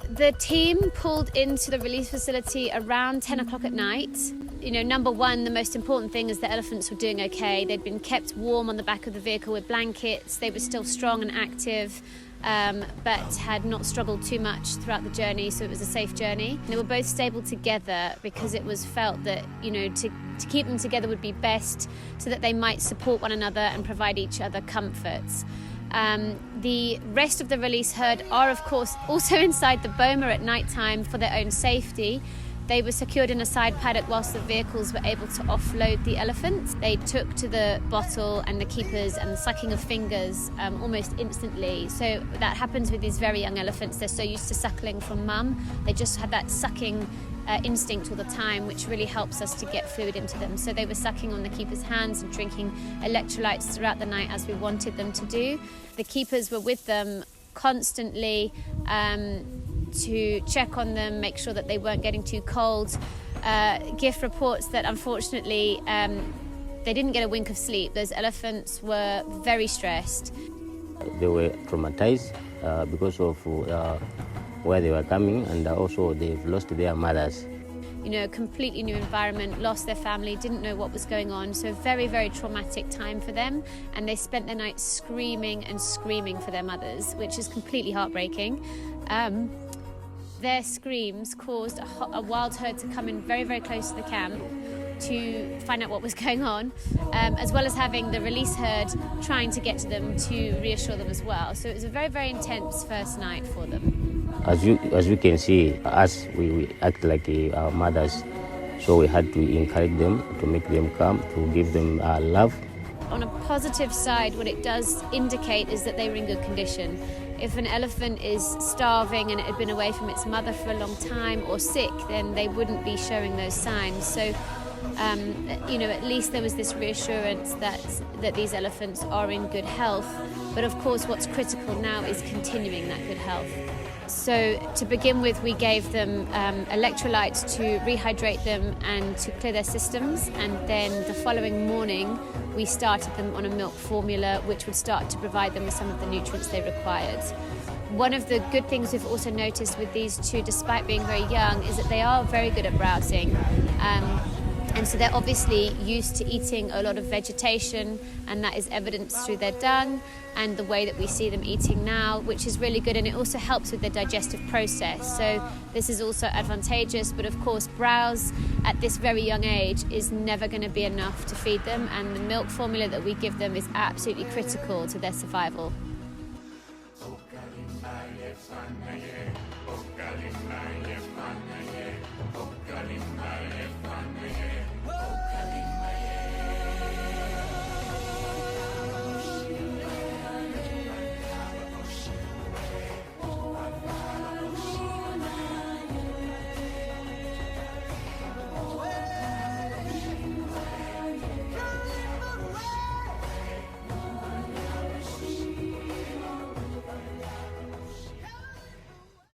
The team pulled into the release facility around 10 o'clock at night. You know, number one, the most important thing is the elephants were doing okay. They'd been kept warm on the back of the vehicle with blankets. They were still strong and active, but had not struggled too much throughout the journey, so it was a safe journey. They were both stable together because it was felt that, you know, to keep them together would be best so that they might support one another and provide each other comforts. The rest of the release herd are, of course, also inside the boma at night time for their own safety. They were secured in a side paddock whilst the vehicles were able to offload the elephants. They took to the bottle and the keepers and the sucking of fingers almost instantly. So that happens with these very young elephants. They're so used to suckling from mum. They just had that sucking instinct all the time, which really helps us to get fluid into them. So they were sucking on the keepers' hands and drinking electrolytes throughout the night as we wanted them to do. The keepers were with them constantly to check on them, make sure that they weren't getting too cold. GIF reports that unfortunately they didn't get a wink of sleep. Those elephants were very stressed. They were traumatized because of where they were coming, and also they've lost their mothers. You know, a completely new environment, lost their family, didn't know what was going on. So a very, very traumatic time for them. And they spent the night screaming and screaming for their mothers, which is completely heartbreaking. Their screams caused a wild herd to come in very, very close to the camp to find out what was going on, as well as having the release herd trying to get to them to reassure them as well. So it was a very, very intense first night for them. As you can see, us, we act like our mothers, so we had to encourage them, to make them calm, to give them love. On a positive side, what it does indicate is that they were in good condition. If an elephant is starving and it had been away from its mother for a long time or sick, then they wouldn't be showing those signs. So, you know, at least there was this reassurance that these elephants are in good health. But of course, what's critical now is continuing that good health. So to begin with, we gave them electrolytes to rehydrate them and to clear their systems. And then the following morning, we started them on a milk formula, which would start to provide them with some of the nutrients they required. One of the good things we've also noticed with these two, despite being very young, is that they are very good at browsing. And so they're obviously used to eating a lot of vegetation, and that is evidenced through their dung and the way that we see them eating now, which is really good, and it also helps with their digestive process. So this is also advantageous, but of course browse at this very young age is never going to be enough to feed them, and the milk formula that we give them is absolutely critical to their survival.